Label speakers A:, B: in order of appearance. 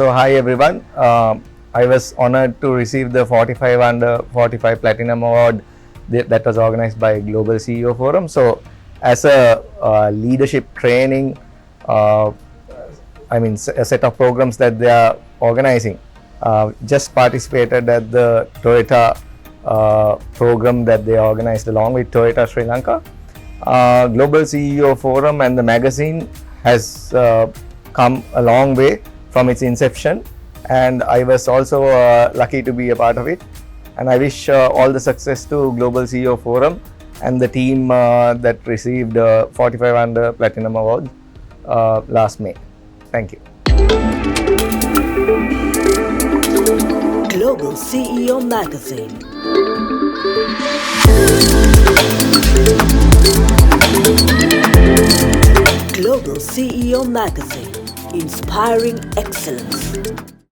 A: So hi everyone. I was honored to receive the 45 under 45 Platinum Award that was organized by Global CEO Forum. So as a leadership training, a set of programs that they are organizing, just participated at the Toyota program that they organized along with Toyota Sri Lanka. Global CEO Forum and the magazine has come a long way from its inception, and I was also lucky to be a part of it. And I wish all the success to Global CEO Forum and the team that received 45 under Platinum Award last May. Thank you.
B: Global CEO Magazine. Global CEO Magazine, inspiring excellence.